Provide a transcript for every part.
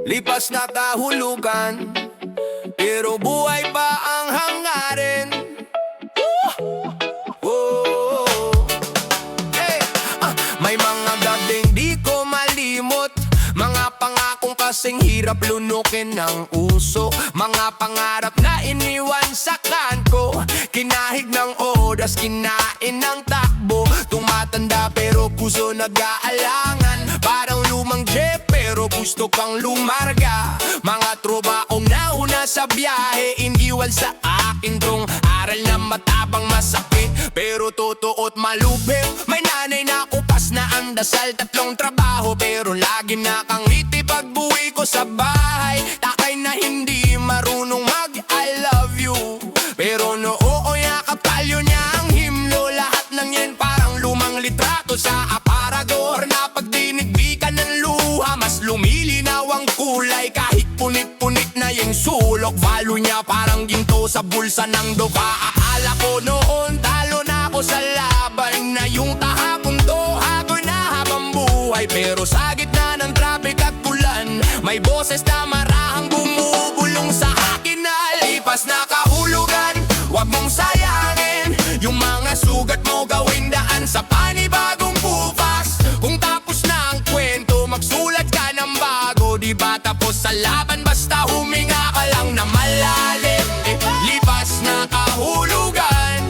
Lipas na kahulugan, pero buhay pa ang hangarin. Hey, may mga gabing di ko malimot, mga pangakong kasing hirap lunukin ng uso, mga pangarap na iniwan sa kanto, kinahig ng oras, kinain ng takbo. Tumatanda pero puso nag-aalangan, parang lumang jeep pero gusto kang lumarga. Mga tropaong nauna sa biyahe, iniwal sa akin tong aral na matabang masakit pero totoo't malupit. May nanay na kupas na ang dasal, tatlong trabaho pero lagi nakangiti pag-uwi ko sa bahay. Takay na hindi marunong mag I love you, pero noo yakap kalyo niya ang himno. Lahat ng yan parang lumang litrato sa aparador, na pagdinig ka ng luha mas lumilinaw ang kulay. Kahit punit-punit na yung sulok, value niya parang ginto sa bulsa ng duka. Akala ko noon talo na ako sa laban, na yung tahapon to hagoy na habang buhay. Pero sa gitna ng traffic at ulan, may boses na marahang bumubulong sa akin na lipas na kahulugan. Huwag mong sayangin yung mga sugat mo, gawing daan sa panibagong bukas. Kung tapos na ang kwento, magsulat ka ng bago. Di ba tapos sa laban, basta huminga ka lang na malalim. Lipas na kahulugan,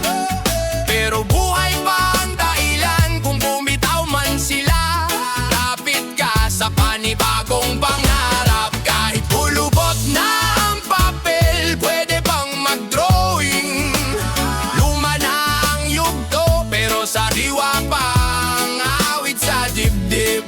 pero buhay pa ang dahilan. Kung bumitaw man sila, kapit ka sa panibagong pangarap. Kahit pulubot na ang papel, pwede bang mag-drawing? Luma na ang yugto, pero sariwa pa ang awit sa dibdib.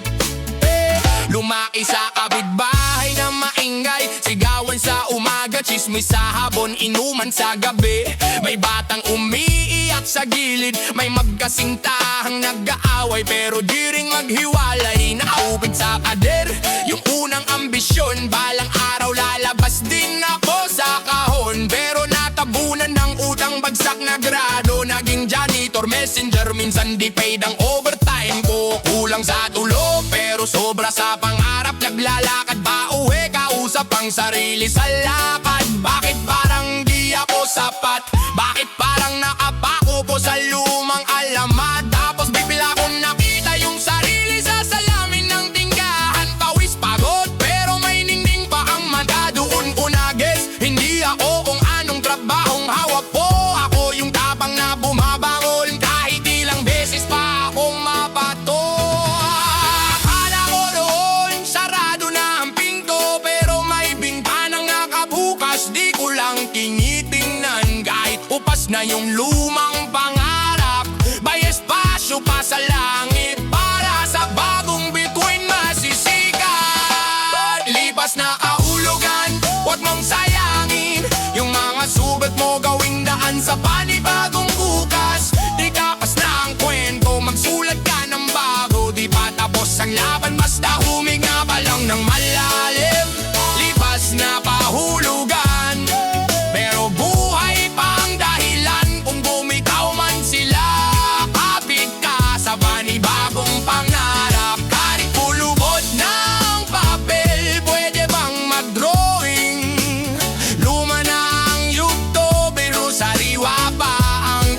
Lumaki sa kapitbahay na maingay, sigawan sa umaga, chismis sa hapon, inuman sa gabi. May batang umiiyak sa gilid, may magkasintahang nag-aaway pero di ring maghiwalay. Naupit sa kader yung unang ambisyon, balang araw lalabas din ako sa kahon. Pero natabunan ng utang, bagsak na grado, naging janitor, messenger, minsan di paid ang overtime ko. Kulang sa tulog pero sobra sa pangarap, naglalakad pa uwi, kausap ang sarili sa lakad. Bakit parang di ako sapat? Bakit parang nakapako po sa lumang alamat? Tapos bigla kong nakita yung sarili sa salamin ng tinggahan. Pawis pagod pero may ningning pa ang mata. Doon ko na-guess, hindi ako kung anong trabahong hawak po. Ako yung tapang na bumabangon kahit ilang beses pa akong mapato. Akala ko noon sarado na ang pinto, pero may bintana nga kabukas. Di ko lang tinitingnan kahit upas na yung lumang pangarap. May espasyo pa sa langit para sa bagong bituin masisikat. Lipas na kahulugan, huwag mong sayangin yung mga sugat mo, gawing daan sa panibagong bukas. Di kapas na ang kwento, magsulat ka ng bago. Di pa tapos ang laban, basta huminga pa lang ng malalim. Lipas na kahulugan, pero buhay pa ang dahilan. Kung bumitaw man sila, kapit ka sa panibagong pangarap. Kahit pulubot na ang papel, pwede bang mag-drawing? Luma na ang yugto, pero sariwa pa ang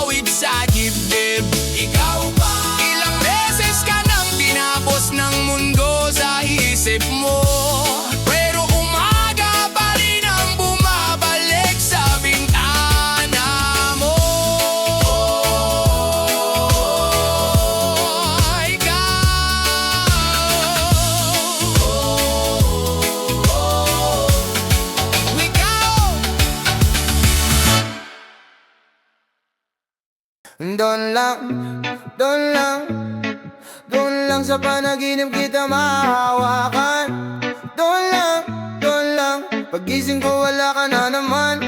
awit sa dibdib. Ikaw ba? Ilang beses ka nang tinapos ng mundo sa isip mo, pero umaga pa rin ang bumabalik sa bintana mo. Doon lang, doon lang, doon lang sa panaginip kita mahahawakan. Doon lang, pagising ko wala ka na naman.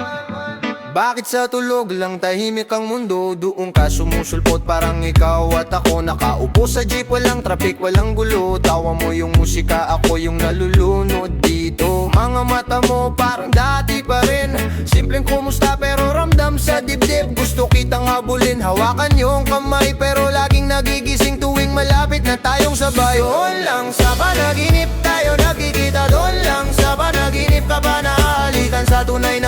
Bakit sa tulog lang tahimik ang mundo? Doon ka sumusulpot parang ikaw at ako, nakaupo sa jeep, walang traffic, walang gulo. Tawa mo yung musika, ako yung nalulunod dito. Mga mata mo parang dati pa rin, simpleng kumusta pero ramdam sa dibdib. Gusto kitang habulin, hawakan yung kamay, pero laging nagigising tuwing malapit na tayong sabay. Doon lang sa panaginip tayo nakikita, doon lang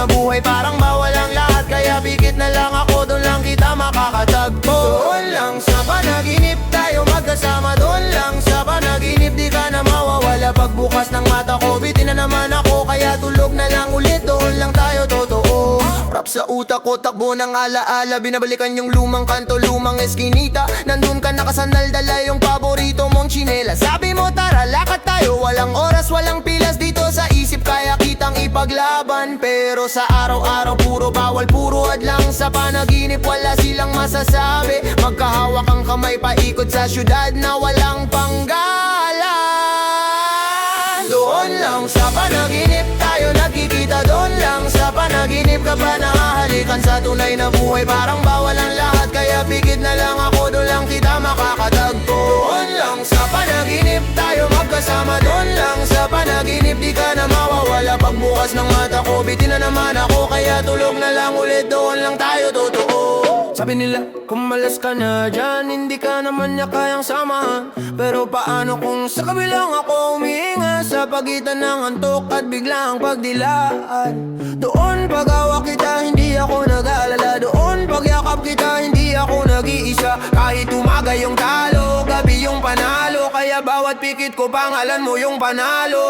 na buhay parang bawal ang lahat. Kaya pikit na lang ako, doon lang kita makakatagpo. Doon lang sa panaginip tayo magkasama. Doon lang sa panaginip di ka na mawawala. Pagbukas ng mata ko, bitin na naman ako. Kaya tulog na lang ulit, doon lang tayo totoo. Rap sa utak ko, takbo ng alaala. Binabalikan yung lumang kanto, lumang eskinita. Nandun ka nakasandal, dala yung paborito mong chinela. Sabi mo tara, lakad tayo. Walang oras, walang pilas dito sa isip. Kaya kitang ipaglaban. Pero sa araw-araw puro bawal, puro hadlang. Sa panaginip wala silang masasabi. Magkahawak ang kamay paikot sa syudad na walang panggalan. Doon lang sa panaginip tayo nagkikita. Doon lang sa panaginip ka pa nakahalikan. Sa tunay na buhay parang bawal ang lahat. Kaya pigit na lang ako, doon lang kita makakatagpo. Doon lang sa panaginip tayo magkasama. Doon lang sa panaginip di ka na mawawala. Pagbukas ng mata ko, bitin na naman ako. Kaya tulog na lang ulit, doon lang tayo totoo. Sabi nila, kung malas ka na dyan, hindi ka naman niya kayang samahan. Pero paano kung sa kabilang ako humihinga? Sa pagitan ng antok at biglang pagdilaan. Doon pag-hawak kita, hindi ako nag-aalala. Doon pag-yakap kita, hindi ako nag-iisa. Kahit umaga yung talo, gabi yung panalo. Kaya bawat pikit ko, pangalan mo yung panalo.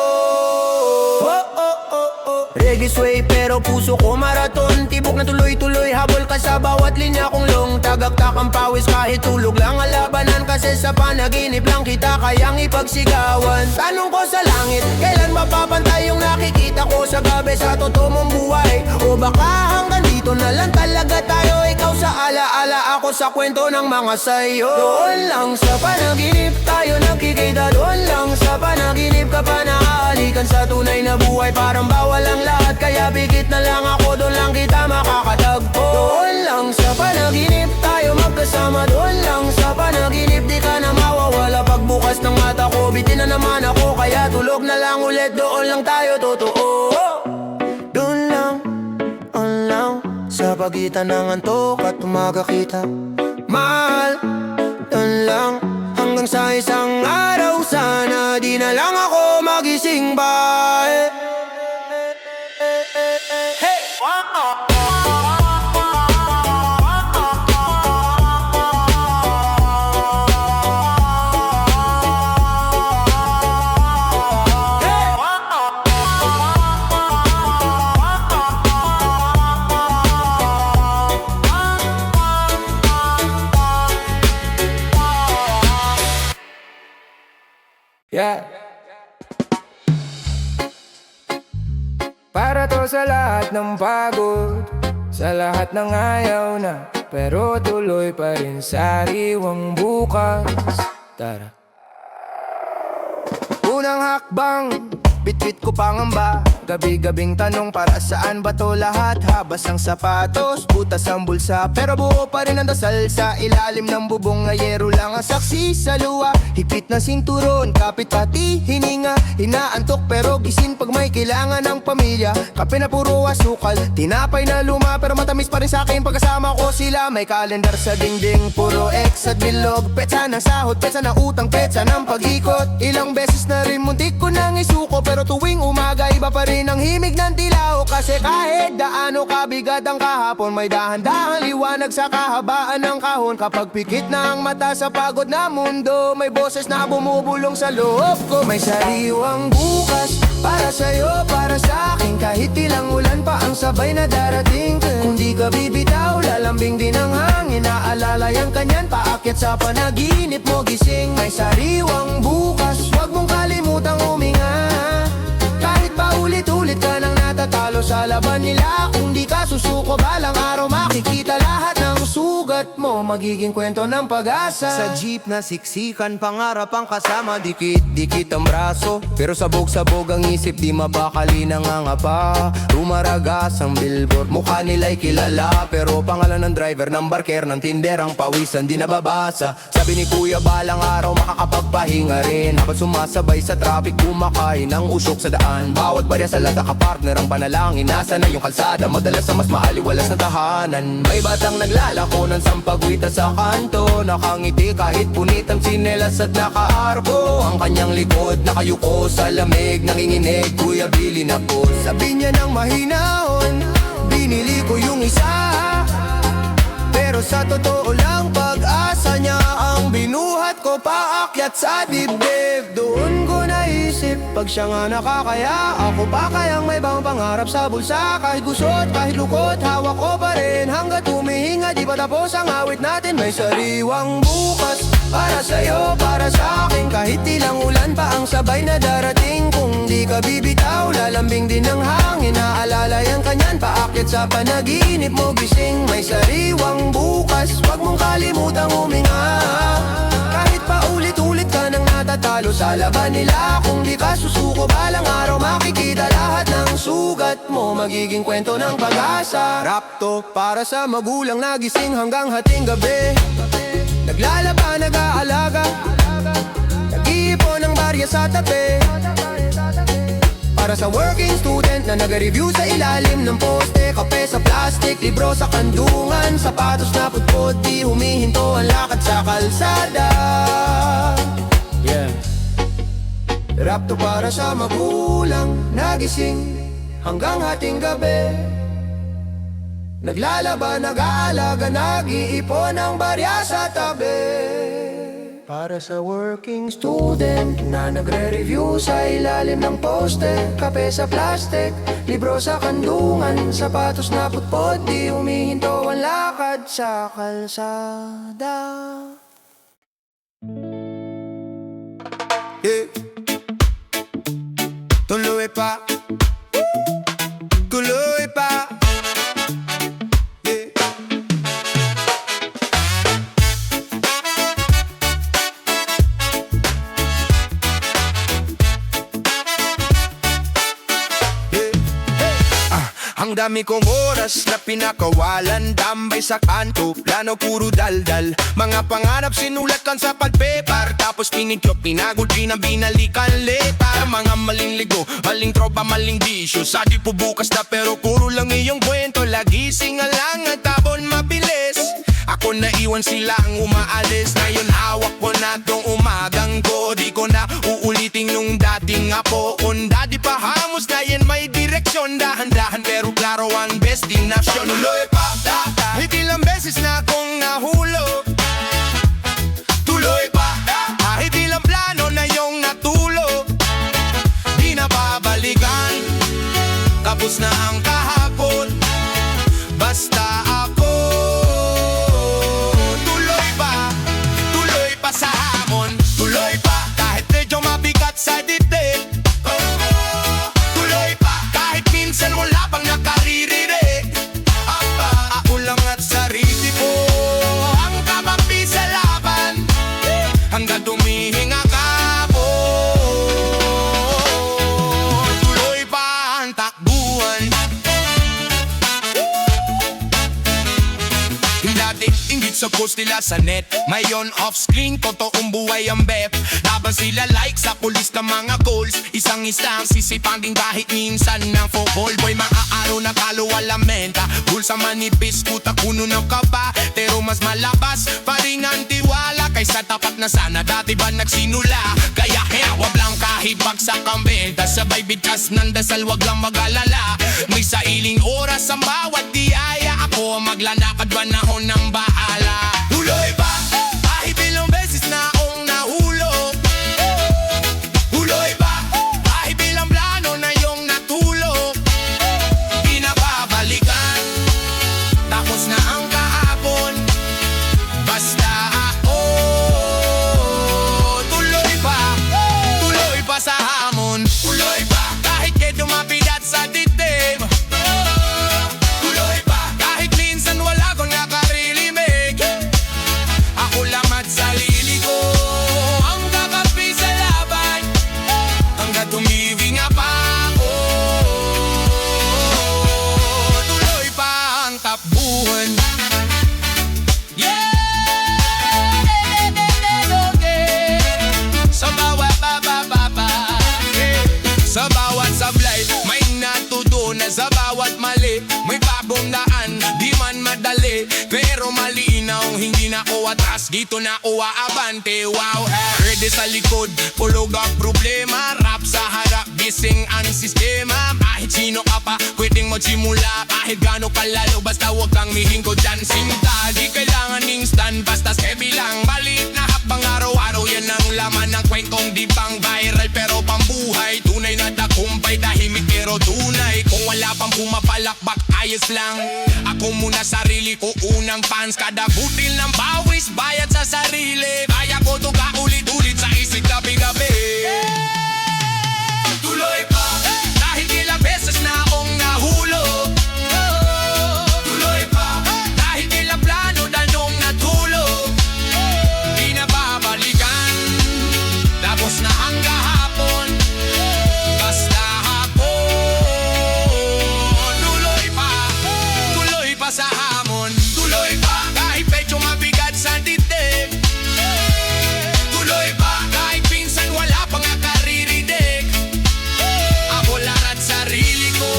Reggae sway pero puso ko marathon. Tibok na tuloy-tuloy, habol ka sa bawat linya kong long. Tagaktak ang pawis kahit tulog lang ang labanan. Kasi sa panaginip lang kita kayang ipagsigawan. Tanong ko sa langit, kailan mapapantay yung nakikita ko sa gabi sa totoo mong buhay? O baka hanggang dito na lang talaga tayo. Ikaw sa alaala, ako sa kwento ng mga sayo. Doon lang sa panaginip tayo nakikita. Doon lang sa panaginip ka pa nakahalikan. Sa tunay na buhay parang bawal ang lahat. Kaya bigit na lang ako, doon lang kita makakatagpo. Doon lang sa panaginip tayo magkasama. Doon lang sa panaginip di ka na mawawala. Pagbukas ng mata ko, bitin na naman ako. Kaya tulog na lang ulit, doon lang tayo totoo. Doon lang, on lang, sa pagitan ng antok at umaga kita. Mahal, doon lang, hanggang sa isang araw sana di na lang ako magising ba? Yeah. Para to sa lahat ng pagod, sa lahat ng ayaw na, pero tuloy pa rin sa riwang bukas. Tara. Unang hakbang, bitbit ko pangamba. Gabi-gabing tanong, para saan ba to lahat? Habas ang sapatos, butas ang bulsa, pero buo pa rin ang dasal. Sa ilalim ng bubong na yero lang ang saksi sa luwa. Higpit na sinturon, kapit pati hininga. Inaantok pero gising pag may kailangan ng pamilya. Kape na puro asukal, tinapay na luma, pero matamis pa rin sa akin pagkasama ko sila. May kalendar sa dingding, puro X at bilog. Petsa ng sahod, petsa ng utang, petsa ng pag-ikot. Ilang beses na rin muntik ko nang isuko, pero tuwing umaga iba pa rin ang himig ng dilaw. Kasi kahit daano kabigat ang kahapon, may dahan-dahan liwanag sa kahabaan ng kahon. Kapag pikit na ang mata sa pagod na mundo, may boses na bumubulong sa loob ko. May sariwang bukas para sa'yo, para sa'kin. Kahit ilang ulan pa ang sabay na darating. Kung di ka bibitaw, lalambing din ang hangin. Naalala yung kanyan, paakyat sa panaginip mo gising. May sariwang bukas, huwag mong kalimutang huminga. Kahit paulit-ulit ka nang natatalo sa laban nila, kung di ka susuko balang araw makikita lahat ng sugat mo. Magiging kwento ng pag-asa. Sa jeep na siksikan, pangarap ang kasama. Dikit-dikit ang braso, pero sabog-sabog ang isip, di mabakali nangangapa. Rumaragas ang billboard, mukha nila'y kilala, pero pangalan ng driver, ng barker, ng tinderang pawisan di nababasa. Sabi ni kuya balang araw makakapagpahinga rin, habang sumasabay sa traffic kumakain ng usok sa daan. Bawat barya sa lata kapartner ang panalangin. Nasa na yung kalsada, madalas sa mas maaliwalas na tahanan. May batang naglalako ng sampagwita sa kanto, nakangiti kahit punit ang sinelas at nakaarko. Ang kanyang likod nakayuko sa lamig, nanginginig, Kuya Billy na po. Sabi niya ng mahinahon, pinili ko yung isa. Pero sa totoo lang, pag-asa niya ang binuhat ko paakyat sa dibdib. Doon ko naisip, pag siya nga nakakaya, ako pa kayang may ibang pangarap sa bulsa. Kahit gusot, kahit lukot, hawak ko pa rin. Hanggat humihinga, di pa tapos ang awit natin. May sariwang bukas para sa'yo, para sa akin. Kahit ilang ulan pa ang sabay na darating. Kung di ka bibitaw, lalambing din ng hangin. Naalala yan kanyan, paakyat sa panaginip mo gising. May sariwang bukas, wag mong kalimutang huminga. Kahit pa ulit-ulit ka nang natatalo sa laban nila, kung di ka susuko balang araw, makikita lahat ng sugat mo. Magiging kwento ng pag-asa. Rap to para sa magulang nagising hanggang hating gabi. Naglalaba, nag-aalaga, nag-iipon ng barya sa tabi. Para sa working student na nag-review sa ilalim ng poste. Kape sa plastic, libro sa kandungan, sapatos na putpot, di humihinto ang lakad sa kalsada. Yeah. Rap to para sa magulang nagising hanggang hating gabi. Naglalaba, nag-aalaga, nag-iipon ng barya sa tabi. Para sa working student na nagre-review sa ilalim ng poste. Kape sa plastic, libro sa kandungan, sapatos na putpot, di humihinto ang lakad sa kalsada. Yeah. Tuloy pa, tuloy pa. Yeah. Ang dami kong oras na pinakawalan, tambay sa kanto, plano puro daldal. Mga pangarap sinulatkan sa pagpepar, tapos pinidyo, pinagod, binalikan letar. Mga maling ligo, maling tropa, maling bisyo, sa di po bukas na pero puro lang iyong kwento. Lagi singalang at tabon mabilis, ako na iwan sila ang umaalis. Ngayon hawak ko na tong umagang ko, di ko na uulitin yung dating apo. Onda di pa hamos na yan may direksyon, dahan-dahan pero klaro ang destinasyon. Tuloy pa, kahit ilang beses na akong nahulog. Tuloy pa, kahit ilang plano na yung natulog. Di na babalikan, tapos na ang kahapon. Basta ako tuloy pa sa hamon. Tuloy pa, kahit medyo mabigat sa dibdib. Tuloy pa, kahit minsan wala pang nakaririnig. Ako lang at sarili ko ang kamampi sa laban, hanggang tumihinga ka po. Tuloy pa ang takbuhan. Dati ingit sa post nila sa net, ngayon off-screen, totoong buhay ang bep. Laban sila like sa pulis ng mga goals, isang-isang sisipang din kahit minsan ng football. Boy, mga araw na kaluwala menta, bulsa manipis, puta puno ng kaba. Pero mas malabas pa rin ang tiwala kaysa tapat na sana dati ba nagsinula. Kaya wag lang kahit bagsak ang benta, sabay bigkas ng dasal, wag lang mag-alala. May sailing oras ang bawat tiyaya, ako ang maglalakad, panahon ng bahala. Tuloy pa, kahit ilang beses na akong nahulog. Tuloy pa, kahit ilang plano na yung natulog. Di na babalikan, tapos na ang kahapon. Basta ako tuloy pa sa hamon. Tuloy pa, kahit medyo mabigat sa dibdib. Tuloy pa, kahit minsan wala akong nakarilimig. Ako lang at sarili ko ang kakampi sa laban, hanggang tumihinga pa ako. Tuloy pa ang takbuhan. Sa bawat sa bawat sablay, may natutunan. Sa bawat mali, may bagong daan. Di man madali, pero malinaw. Hindi na ako atras, dito na ako aabante. Wow, ready sa likod, pulog ang problema. Rap sa harap, gising ang sistema. Kahit kahit sino ka pa pwedeng magsimula kahit gaano kalalo basta huwag kang mihingo dyan. Sinta, di kailangan instant basta heavy lang. Maliit na hakbang araw-araw yan ang laman ng kwentong di pang viral pero pambuhay. Tunay na tagumpay, tahimik pero tunay. Kung wala pang pumapalakbak, ayos lang. Ako muna sarili ko unang fans. Kada butil ng bawis, bayad sa sarili. Kaya ko to kaulit-ulit sa isip gabi-gabi. Tuloy pa, kahit ilang beses na akong nahulog. Tuloy pa, kahit ilang plano danong natulog. Di na babalikan, tapos na ang kahapon. Basta hapon. Tuloy pa sa hamon. Tuloy pa, kahit medyo mabigat sa titig. Tuloy pa, kahit pinsan wala pang nakaririnig. Ako lang at sarili ko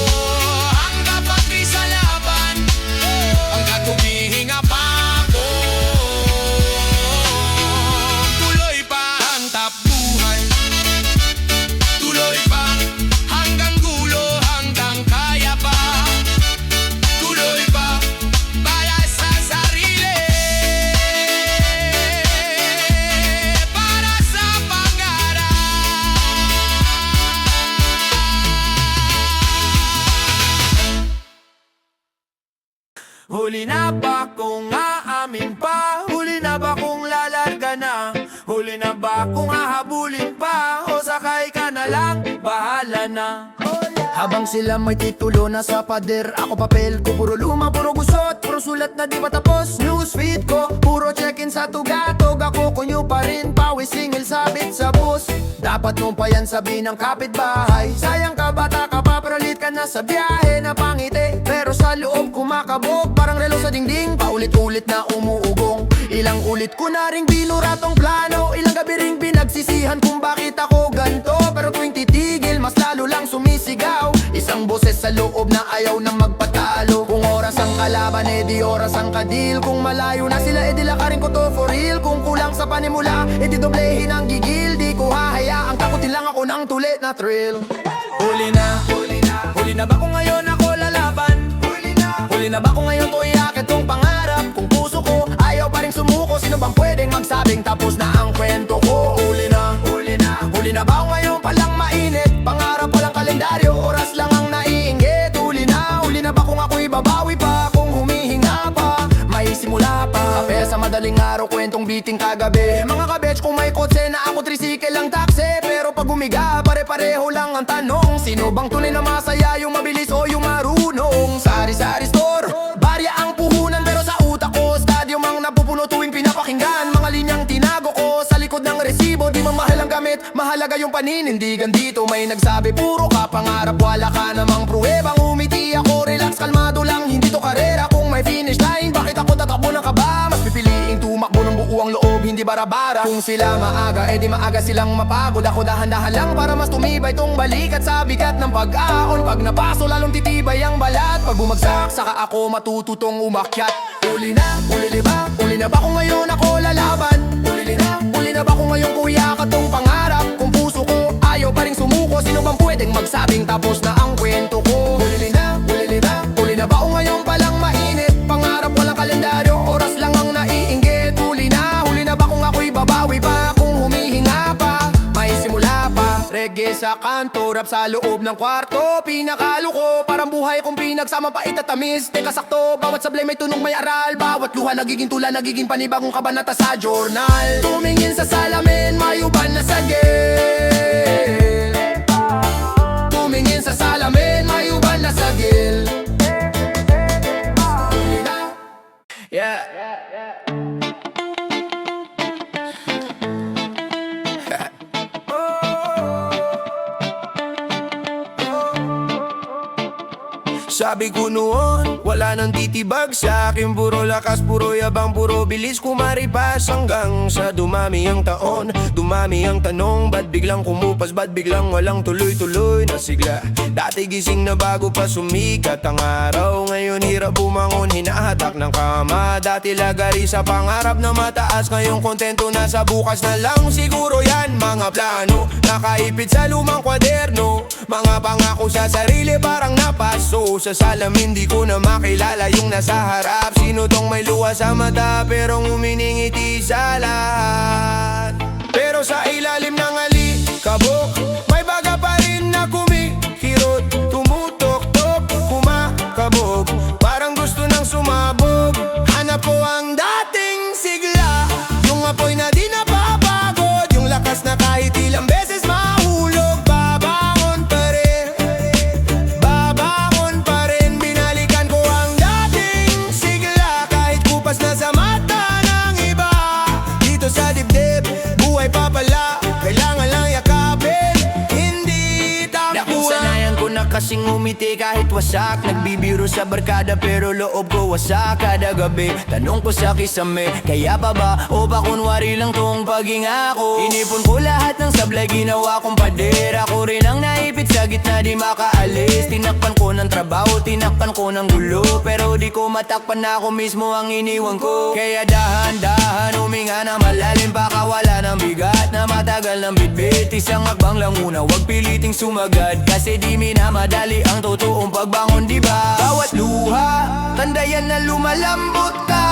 hanggang pagri sa laban. Hanggang humihinga pa ako. Tuloy pa ang tabuhay. Tuloy pa hanggang gulo, hanggang kaya pa. Tuloy pa para sa sarili. Para sa pangarap. Huli na ba kung aamin pa? Huli na ba kung lalarga na? Huli na ba kung hahabulin pa? O sakay ka na lang, bahala na. Habang sila may titulo na sa pader, ako papel ko puro luma, puro gusot, puro sulat na di pa tapos. Newsfeed ko, puro check-in sa tugatog. Ako kunyo pa rin, pawis singil sabit sa bus. Dapat mo pa yan sabihin ng kapitbahay. Sayang ka, bata ka pa, pero late ka na sa biyahe na pangiti. Pero sa loob kumakabog, parang relo sa dingding. Paulit-ulit na umuugong. Ilang ulit ko na ring binuratong plano. Ilang gabi ring pinagsisihan kung bakit ako ganto. Pero tuwing titigil, mas lalo lang sumisigaw. Isang boses sa loob na ayaw na magpatalo. Kung oras ang kalaban, di oras ang kadil. Kung malayo na sila, di lakarin ko to for real. Kung kulang sa panimula, di doblehin ang gigil. Di ko hahayaang takutin lang ako ng tulit na thrill. Huli na ba kung ngayon ako lalaban? Huli na ba kung ngayon ko iakit tong pangarap? Kung puso ko ayaw pa rin sumuko, sino bang pwedeng magsabing tapos na ang kwento ko? Huli na ba kung ngayon palang mainit? Pangarap palang kalendaryo, oras lang ang naiinggit. Huli na ba kung ako'y babawi pa? Kung humihinga pa, may simula pa. Kape sa madaling araw, kwentong biting kagabi. Mga kabets kung may kotse na ako tricycle lang taxi. Pero pag umiga, pare-pareho lang ang tanong. Sino bang tunay na masaya, yung mabilis o yung marunong? Sari-sari store, barya ang puhunan. Pero sa utak ko, stadium ang napupuno tuwing pinapakinggan. Mga linyang tinago ko sa likod ng resibo. Di man mahal ang gamit, mahalaga yung paninindigan. Dito may nagsabi, puro ka pangarap, wala ka namang pruwebang. Umiti ako, relax, kalmado lang, hindi to karera. Kung may finish line, bakit ako tatakbo ng kaba? Mas pipiliing tumakbo ng buo ang loob, hindi bara-bara. Kung sila maaga, di maaga silang mapagod. Ako dahan-dahan lang para mas tumibay tong balikat sa bigat ng pag-aon. Pag napaso, lalong titibay ang balat. Pag bumagsak, saka ako matututong umakyat. Huli na ba kung ngayon ako lalaban? Huli na ba kung ngayon kuya ka tong pangarap? Kung puso ko ayaw pa rin sumuko, sino bang pwedeng magsabing tapos na ang kwento ko? Huli na ba kung ngayon palang mainit? Pangarap walang kalendaryo, oras lang ang naiinggit. Huli na ba kung ako'y babawi pa? Kung humihinga pa, may simula pa. Reggae sa kanto, rap sa loob ng kwarto. Pinakalo ko, parang buhay kong pinagsama pa itatamis. Teka sakto, bawat sablay may tunog may aral. Bawat luha nagiging tula, nagiging panibagong kabanata sa journal. Tumingin sa salamin, mayuban na sagil. Tumingin sa salamin, mayuban na sagil. Yeah. Sabi ko noon, wala nang titibag sa akin. Puro lakas, puro yabang, puro bilis kumaripas. Hanggang sa dumami ang taon, dumami ang tanong. Ba't biglang kumupas, ba't biglang walang tuloy-tuloy na sigla? Dati gising na bago pa sumikat ang araw. Ngayon hirap bumangon, hinahatak ng kama. Dati lagari sa pangarap na mataas, ngayon kontento na sa bukas na lang. Siguro yan mga plano, nakaipit sa lumang kwaderno. Mga pangako sa sarili parang napaso. Sa salamin di ko na makilala yung nasa harap. Sino tong may luha sa mata pero uminingiti sa lahat? Pero sa ilalim ng alikabok, may baga pa rin na kumikirot. Tumutok-tok, kumakabog, parang gusto nang sumabog. Hanap ko ang dating sigla, yung apoy na di napapagod, yung lakas na kahit ilang beses mahulog. Babangon pa rin, babangon pa rin. Binalikan ko ang dating sigla, kahit kupas na sa mata ng iba. Dito sa dibdib, buhay pa pala, kailangan lang yakapin, hindi takbuhan. Nakasanayan ko na kasing umiti kahit wasak. Nagbibiro sa barkada pero loob ko wasak kada gabi. Tanong ko sa kisame, kaya pa ba o ba kunwari lang tong paghinga ko? Inipon ko lahat ng sablay, ginawa kong pader. Ako rin ang naipit sa gitna, di makaalis. Tinakpan ko ng trabaho, tinakpan ko ng gulo, pero di ko matakpan na ako mismo ang iniwan ko. Kaya dahan-dahan huminga na malalim, baka wala ng bigat na matagal ng bitbit. Isang akbang lang muna, wag piliting sumagad, kasi di minamadali ang totoong pagbangon, diba? Bawat luha, tanda yan na lumalambot ka.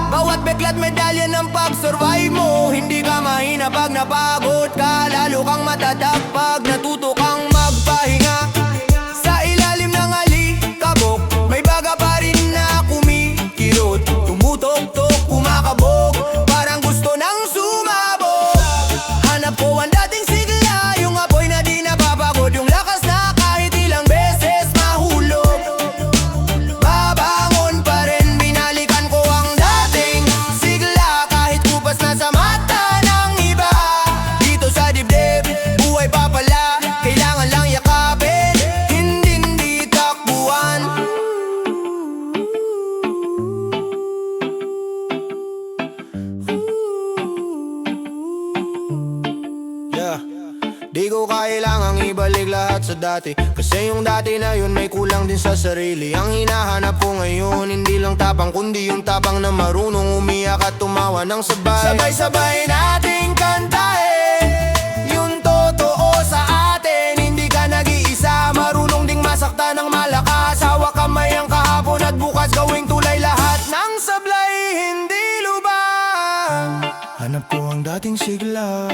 Bawat beklat medalya ng pag-survive mo. Hindi ka mahina pag napagod ka, lalo kang matatag pag natuto kang magpahinga. Sa ilalim ng alikabok, may baga pa rin na kumikirot. Tumutok-tok, kumakabog, parang gusto nang sumabog. Hanap ko ang dating sigla, yung apoy na di napapagod, yung lakas na kahit ilang beses mahulog. Babangon pa rin, binalikan ko ang dating sigla, kahit kupas na sa mata ng iba. Dito sa dibdib, buhay pa pala, kailangan lang yakapin, hindi takbuhan. Yeah. Di ko kailangang ibalik lahat sa dati, kasi yung dati na yun may kulang din sa sarili. Ang hinahanap ko ngayon, hindi lang tapang, kundi yung tapang na marunong umiyak at tumawa ng sabay. Sabay-sabay nating kantahin yung totoo sa atin. Hindi ka nag-iisa, marunong ding masakta ng malakas. Hawak kamay ang kahapon at bukas gawing tulay lahat ng sablay, hindi lubang. Hanap ko ang dating sigla,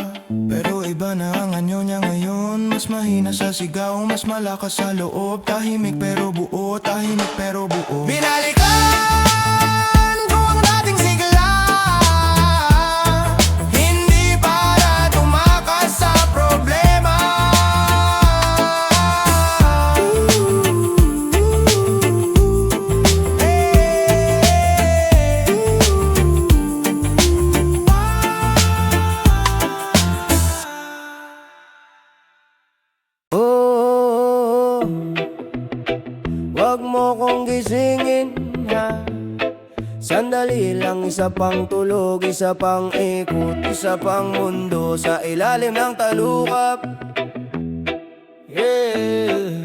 pero iba na ang anyo niya ngayon. Mas mahina sa sigaw, mas malakas sa loob. Tahimik pero buo, tahimik pero buo. Binalikan ko ang dating sigla, hindi para tumakas sa problema. Wag mo kong gisingin ha. Sandali lang, isa pang tulog, isa pang ikot, isa pang mundo sa ilalim ng talukap. Yeah.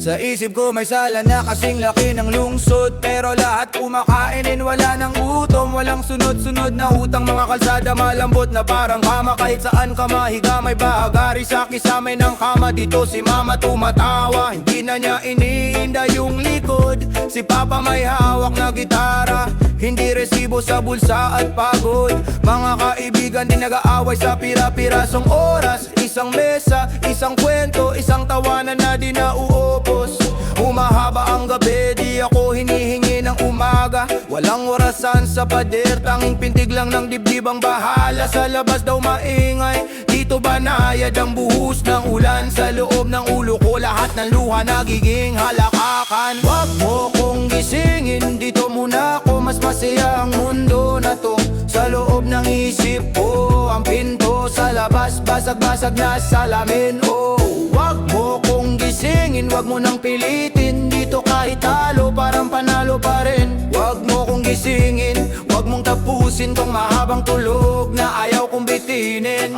Sa isip ko may sala na kasing laki ng lungsod, pero lahat kumakainin, wala ng gutom. Walang sunod-sunod na utang, mga kalsada malambot na parang kama. Kahit saan ka mahiga may bahagari sa kisame ng kama. Dito si mama tumatawa, hindi na niya iniinda yung likod. Si papa may hawak na gitara, hindi resibo sa bulsa at pagod. Mga kaibigan din nag-aaway sa pira-pirasong oras. Isang mesa, isang kwento, isang tawanan na di nauubos. Humahaba ang gabi, di ako hinihingi ng umaga. Walang orasan sa pader, tanging pintig lang ng dibdib ang bahala. Sa labas daw maingay, dito banayad ang buhos ng ulan. Sa loob ng ulo ko lahat ng luha nagiging halakakan. Wag mo kong gisingin, dito muna ako, mas masaya ang mundo na to. Sa loob ng isip ko. Ang pinto sa labas, basag-basag na salamin. Oh, wag mo kong gisingin, wag mo nang pilitin. Dito kahit talo, parang panalo pa rin. Wag mo kong gisingin, wag mong tapusin tong mahabang tulog na ayaw kong bitinin.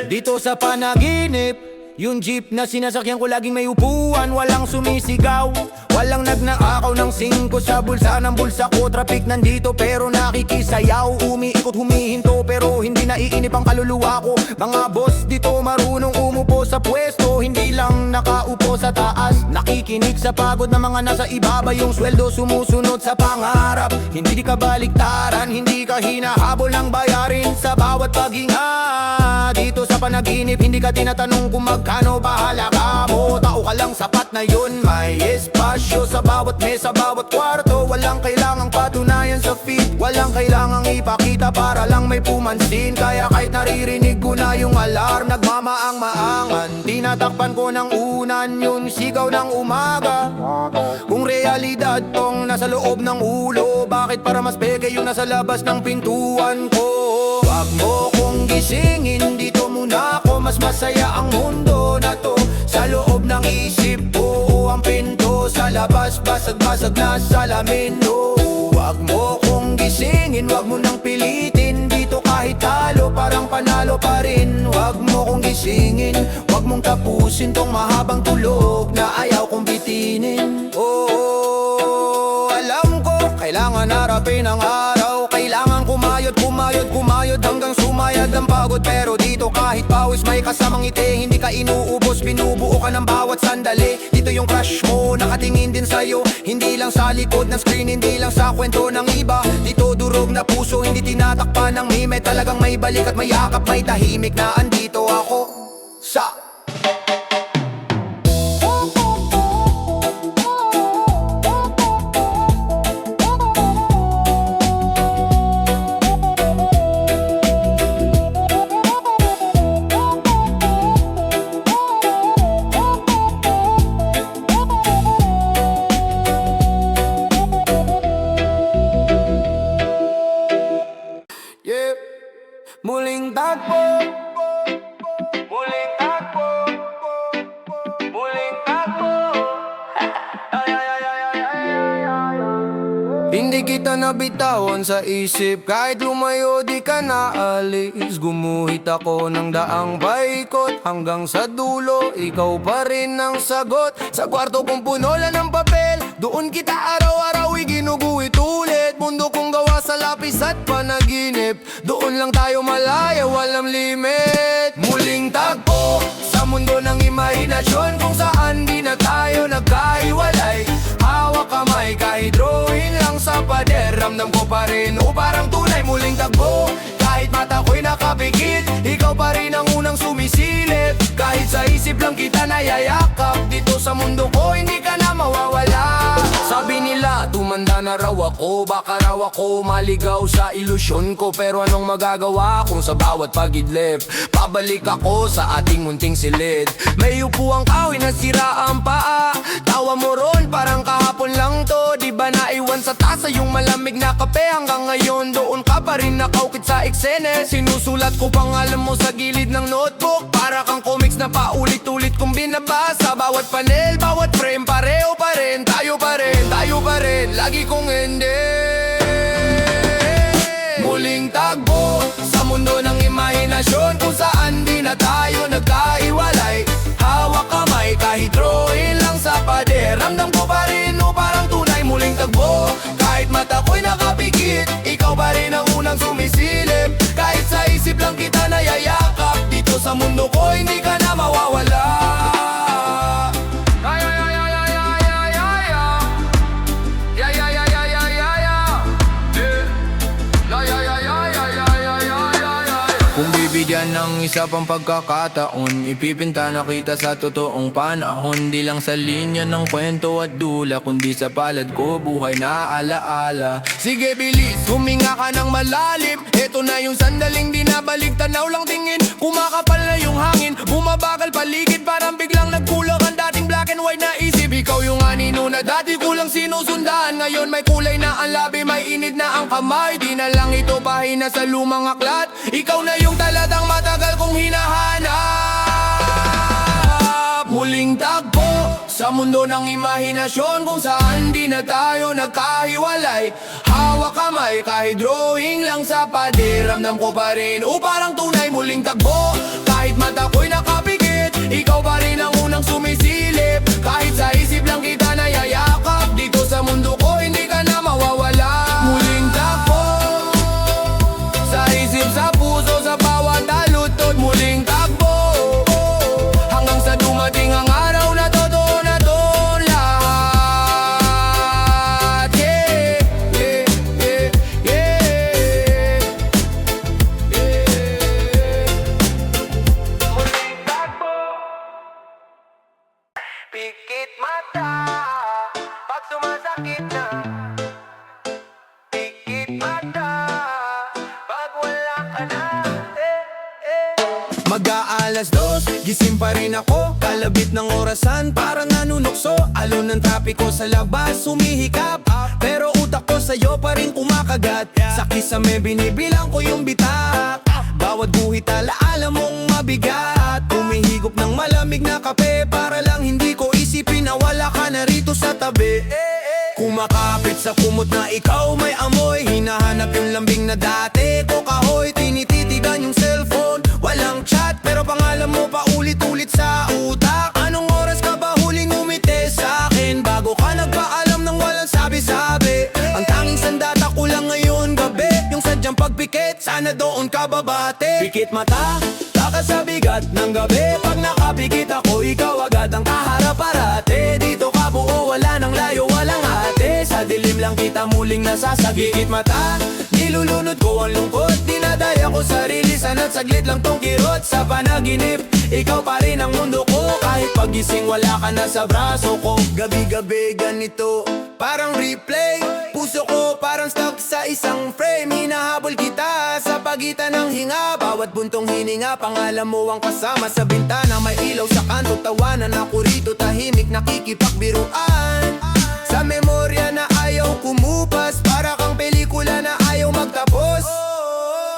Dito sa panaginip, yung jeep na sinasakyan ko laging may upuan. Walang sumisigaw, walang nagnakaw ng 5 sa bulsa ng bulsa ko. Traffic nandito pero nakikisayaw. Umiikot humihinto pero hindi naiinip ang kaluluwa ko. Mga boss dito marunong umupo sa pwesto, hindi lang nakaupo sa taas. Nakikinig sa pagod ng mga nasa ibaba. Yung sweldo sumusunod sa pangarap. Hindi di ka baliktaran, hindi ka hinahabol ng bayarin sa bawat paghinga. Dito sa panaginip, hindi ka tinatanong kung magkano, bahala ka mo. Tao ka lang, sapat na yun. May espasyo sa bawat mesa, bawat kwarto. Walang kailangang patunayan sa feed, walang kailangang ipakita para lang may pumansin. Kaya kahit naririnig ko na yung alarm, nagmamaang-maangan. Tinatakpan ko ng unan yung sigaw ng umaga. Kung realidad tong nasa loob ng ulo, bakit para mas peke yung nasa labas ng pintuan ko? Wag mo kong gisingin, dito muna ako. Mas masaya ang mundo na to sa loob ng isip ko. Ang pinto sa labas, basag-basag na salamin. Oh, wag mo kong gisingin, wag mo nang pilitin. Dito kahit talo, parang panalo pa rin. Wag mo kong gisingin, wag mong tapusin tong mahabang tulog na ayaw kong bitinin. Oh, alam ko, kailangan harapin ang araw. Kailangan kumayod hanggang sumayad ang pagod. Pero dito kahit pawis may kasamang ngiti. Hindi ka inuubos, binubuo ka ng bawat sandali. Dito yung crush mo, nakatingin din sa'yo. Hindi lang sa likod ng screen, hindi lang sa kwento ng iba. Dito durog na puso, hindi tinatakpan ng mime. Talagang may balik at may yakap, may tahimik na andito ako sa muling tagpo, muling tagpo, muling tagpo. Hindi kita nabitawan sa isip, kahit lumayo di ka naalis. Gumuhit ako ng daang paikot, hanggang sa dulo ikaw pa rin ang sagot. Sa kwarto kong puno lang ng papel, doon kita araw-araw ginuguhit ulit. Mundo kong gawa sa lapis at panaginip, doon lang tayo malaya, walang limit. Muling tagpo sa mundo ng imahinasyon, kung saan di na tayo nagkahiwalay. Hawak kamay kahit drawing lang sa pader, ramdam ko pa rin o parang tunay. Muling tagpo kahit mata ko'y nakapikit, ikaw pa rin ang unang sumisilip. Kahit sa isip lang kita nayayakap, dito sa mundo ko hindi ka na mawawala. Sabi nila tumanda na raw ako, baka raw ako maligaw sa ilusyon ko. Pero anong magagawa kung sa bawat pagidlip pabalik ako sa ating munting silid. May upuang kahoy na sira ang paa, tawa mo ron parang kahapon lang to. Di ba naiwan sa tasa yung malamig na kape, hanggang ngayon doon ka pa rin nakaukit sa eksene. Sinusulat ko pangalan mo sa gilid ng notebook, para kang comics na paulit-ulit kong binabasa. Bawat panel, bawat frame, pareho pa rin. Tayo pa rin, lagi kong hindi. Muling tagpo sa mundo ng imahinasyon, kung saan di na tayo nagkahiwalay. Hawak kamay kahit drawing lang sa pader, ramdam ko pa rin o parang tunay. Muling tagpo kahit mata ko'y nakapikit, ikaw pa rin ang unang sumisilip. Kahit sa isip lang kita nayayakap, dito sa mundo ko hindi ka na mawawala. Kung bibigyan ng isa pang pagkakataon, ipipinta na kita sa totoong panahon. Di lang sa linya ng kwento at dula, kundi sa palad ko buhay na alaala. Sige bilis, huminga ka ng malalim. Ito na yung sandaling di nabalik, tanaw lang tingin. Kumakapal na yung hangin, bumabagal paligid, parang biglang nagkulang ang dating black and white na isip. Ikaw yung anino na dati kulang sinusundan, ngayon may kulay na ang labi, may mainit na ang kamay. Di na lang ito pahina sa lumang aklat. Ikaw na yung talatang matagal kong hinahanap. Muling tagpo sa mundo ng imahinasyon, kung saan di na tayo nagkahiwalay. Hawak kamay kahit drawing lang sa pader, ramdam ko pa rin parang tunay. Muling tagpo kahit mata ko'y nakapikit, ikaw pa rin ang unang sumisilip. Kahit sa isip lang kita nayayakap, dito sa mundo ko hindi ka na mawawala. Muling tagpo sa isip, sa puso, sa bawat talutod. Muling tagpo hanggang sa dumating ang araw na totoo na doon lahat. Yeah, yeah, yeah, yeah, yeah. Muling tagpo, pikit mata pag sumasakit na. Pikit mata pag wala ka na. Mag-aalas 2, gising pa rin ako. Kalabit ng orasan, parang nanunukso. Alon ng trapiko sa labas, humihikap. Pero utak ko sa'yo pa rin kumakagat. Sa kisame, binibilang ko yung bitak. Bawat guhit, alaala mong mabigat. Humihigop ng malamig na kape, para lang hindi ko isipin na wala ka na rito sa tabi. Kumakapit sa kumot na ikaw may amoy. Hinahanap yung lambing na dati ko kahoy. Tinititigan yung cellphone, walang chat, pero pangalan mo pa ulit-ulit sa utak. Anong oras ka ba huling umite sa akin? Bago ka nagpaalam ng walang sabi-sabi. Ang tanging sandata ko lang ngayon gabi, yung sadyang pagpikit, sana doon ka babate. Pikit mata, taka sa bigat ng gabi. Pag nakapikit ako, ikaw agad ang kaharap parate. Dito ka buo, wala nang layo, walang ate. Sa dilim lang kita muling nasasagi. Pikit mata, nilulunod ko ang lungkot. Dinadaya ko sarili, sana't saglit lang tong kirot. Sa panaginip, ikaw pa rin ang mundo ko. Kahit pagising wala ka na sa braso ko. Gabi-gabi ganito, parang replay. Puso ko parang stuck sa isang frame. Hinahabol kita sa pagitan ng hinga. Bawat buntong hininga, pangalan mo ang kasama sa bintana. May ilaw sa kanto, tawanan ako rito, tahimik nakikipagbiruan. Sa memorya na ayaw kumupas, para kang pelikula na ayaw magtapos.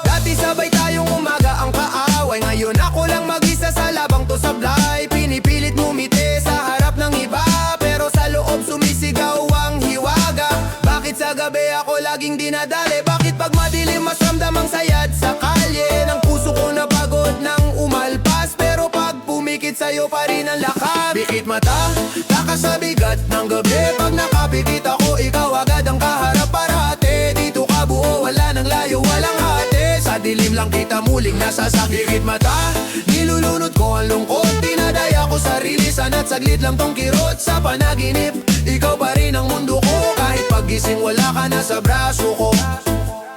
Dati sabay tayong umaga ang kaaway, ngayon ako lang mag-isa sa labang to sablay. Pinipilit ngumiti sa harap ng iba, pero sa loob sumisigaw ang hiwaga. Bakit sa gabi ako laging dinadali? Bakit pag madilim mas ramdam ang sayad sa kalye? Ng puso ko na pagod nang umalpas, pero pag pumikit sa'yo pa rin ang lakas. Pikit mata, taka sa bigat ng gabi. Pag nakapikit ako, ikaw agad ang kaharap parate. Dito ka buo, wala nang layo, walang hati. Sa dilim lang kita muling nasasakit. Pikit mata, nilulunod ko ang lungkot. Dinadaya ko sarili, sana't saglit lang tong kirot. Sa panaginip, ikaw pa rin ang mundo ko. Kahit pagising wala ka na sa braso ko.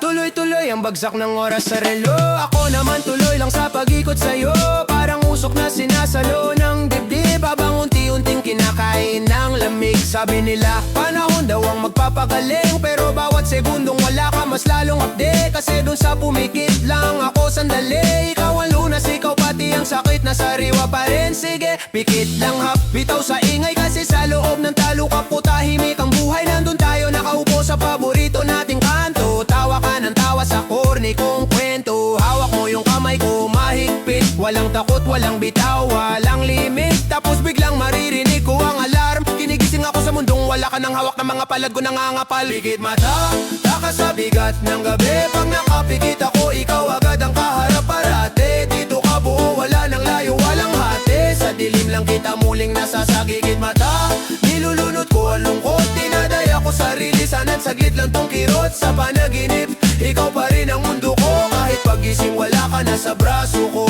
Tuloy-tuloy ang bagsak ng oras sa relo. Ako naman tuloy lang sa pag-ikot sa'yo. Parang usok na sinasalo ng dibdib, habang unti-unting kinakain ng lamig. Sabi nila, panahon daw ang magpapagaling, pero bawat segundong wala ka mas lalong update. Kasi dun sa pumikit lang ako sandali, ikaw ang lunas, ikaw pati ang sakit na sariwa pa rin. Sige, pikit lang hap, bitaw sa ingay, kasi sa loob ng talukap ko tahimik ang buhay. Nandun tayo nakaupo sa paborito nating kanto, tawa ka ng tawa sa corny kong kwento. Hawak mo yung kamay ko mahigpit, walang takot, walang bitaw, walang limit. Tapos biglang maririnig ko ang alarm. Kinigising ako sa mundong wala ka ng hawak ng mga palad ko nangangapal. Pikit mata, taka sa bigat ng gabi. Pag nakapikit ako, ikaw agad ang kaharap parate. Dito ka buo, wala nang layo, walang hati. Sa dilim lang kita muling nasasagigit mata. Nilulunod ko ang lungkot, dinadaya ko sarili, sana't saglit lang tong kirot. Sa panaginip, ikaw pa rin ang mundo ko. Kahit pagising wala ka na sa braso ko.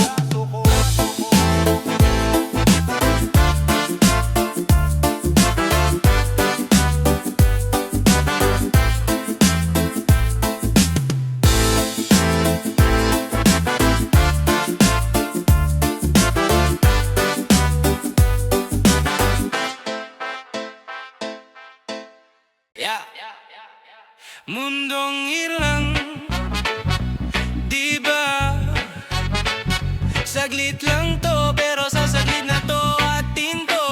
Mundong ilang, di ba? Saglit lang to, pero sa saglit na to atin to.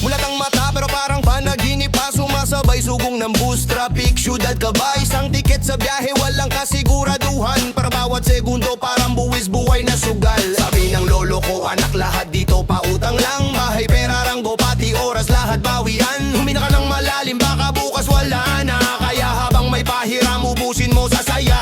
Mulat ang mata pero parang panaginip pa, sumasabay dugong ng bus, traffic, syudad ka ba? Isang tiket sa biyahe, walang kasiguraduhan. Para bawat segundo parang buwis buhay na sugal. Sabi ng lolo ko, anak lahat dito pautang lang. Bahay, pera, ranggo, pati oras, lahat bawian. Humina ka ng malalim, baka bukas wala na. Kaya habang may pahiram, ubusin mo sa saya.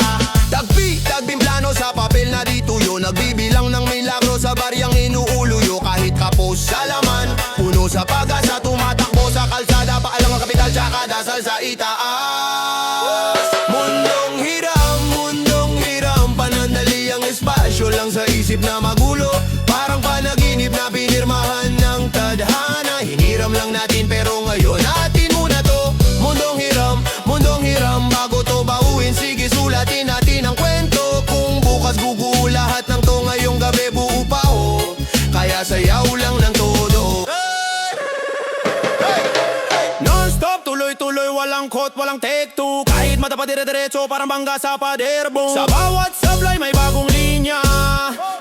Tagbing plano sa papel na dito yun. Nagbibilang ng milagro sa baryang inuuluyo. Kahit kapos sa laman, puno sa pag-asa, tumatakbo sa kalsada. Paalam ang kapital, tsaka dasal sa itaas. Mundong hiram, panandali ang espasyo lang sa isip na magulo. Parang panaginip na pinirmahan ng tadhana. Hiniram lang natin pero ngayon atin muna to. Mundong hiram, bago to bauhin, sige sulatin natin ang kwento. Kung bukas guguho lahat ng to, ngayong gabi buo pa ho. Kaya sayaw lang ng todo. Non-stop, tuloy-tuloy, walang quote, walang take two. Kahit mata pa dire-diretso, parang bangga sa paderbong. Sa bawat sablay may bagong linya,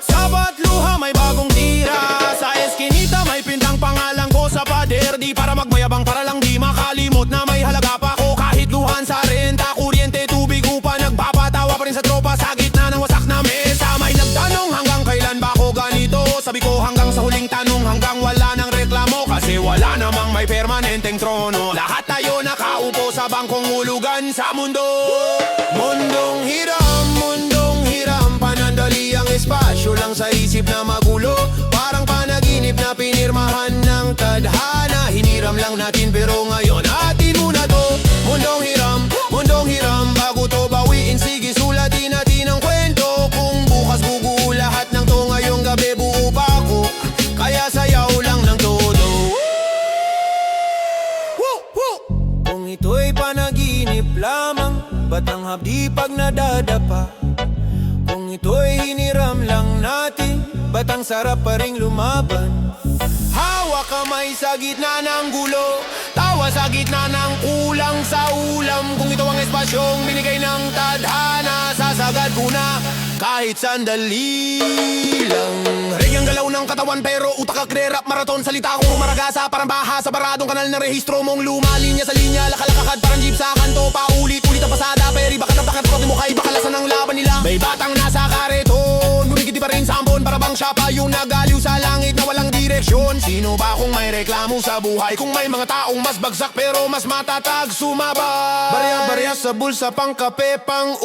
sa bawat luha may bagong tira. Sa eskinita may pintang pangalan ko sa pader. Di para magmayabang, para lang di makalimot na may halaga pa ko. Kahit luhan sa renta, kuryente, tubig, upa, nagpapatawa pa rin sa tropa sa gitna ng wasak na mesa. May nagtanong hanggang kailan ba ako ganito? Sabi ko hanggang sa huling tanong, hanggang wala nang reklamo. Kasi wala namang may permanenteng trono. Lahat tayo nakaupo sa bangkong hulugan sa mundo. Mundong hiram, panandali ang espasyo lang sa isip na magulo. Parang panaginip na pinirmahan ng tadhana. Hiniram lang natin pero ngayon atin muna to. Mundong hiram, bago to bawiin, sige sulatin natin ang kwento. Kung bukas guguho lahat ng to, ngayong gabi buo pa ako. Kaya sayaw lang ng todo. Kung ito'y panaginip lamang, ba't ang hapdi pag nadadapa? Kung ito'y hiniram lang natin, ba't ang sarap pa ring lumaban? Hawak kamay sa gitna ng gulo, tawa sa gitna ng kulang sa ulam. Kung ito ang espasyong binigay ng tadhana, sasagad ko na kahit sandali lang. Regyang galaw ng katawan pero utak akre-rap marathon. Salita kong maragasa parang baha sa baradong kanal na rehistro mong luma. Linya sa linya, lakalakakad parang jeep sa kanto. Paulit-ulit ang pasada, peri bakit ang bakit mo kay bakalasan ng laban nila. May batang nasa kareton, gumigiti pa rin sa ambon, para bang siya pa yung nagaliw sa langit na walang direksyon. Sino ba kung may reklamo sa buhay? Kung may mga taong mas bagsak pero mas matatag sumabay. Barya-barya sa bulsa, pang kape, pang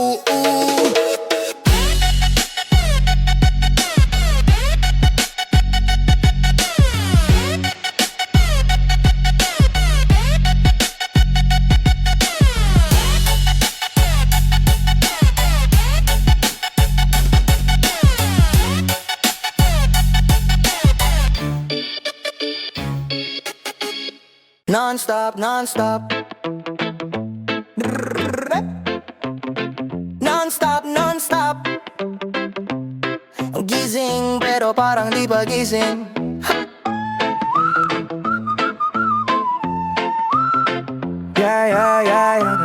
Non-stop, non-stop. Non-stop, non-stop. Gising pero parang di pa gising. Yeah, yeah, yeah, yeah.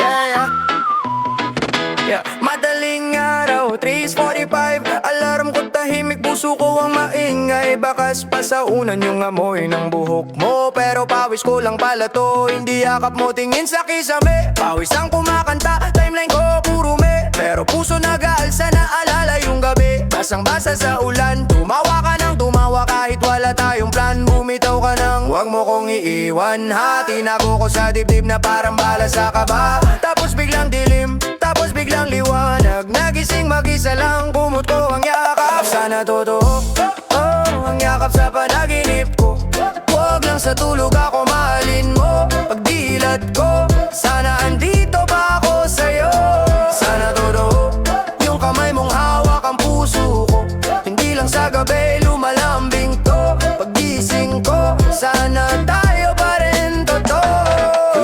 Yeah, yeah. Yeah. Madaling araw, 3:45. Alarm ko tahimik, puso ko ang maingay. Bakas pa sa unan yung amoy ng buhok mo, pero pawis ko lang pala to. Hindi yakap mo, tingin sa kisame. Pawis ang kumakanta, timeline ko puro me. Pero puso nag-aalsa na alala yung gabi. Basang-basa sa ulan, tumawa ka nang tumawa kahit wala tayong plan. Bumitaw ka nang wag mo kong iiwan. Tinago ko sa dibdib na parang bala sa kaba. Tapos biglang dilim, tapos biglang liwanag. Nagising mag-isa lang, kumot ko ang yakap. Sana totoo, ang yakap sa panaginip ko. Huwag lang sa tulog ako mahalin mo. Pagdilat ko, sana andito pa ako sa'yo. Sana totoo, yung kamay mong hawak ang puso ko. Hindi lang sa gabi lumalambing to. Paggising ko, sana tayo pa rin totoo.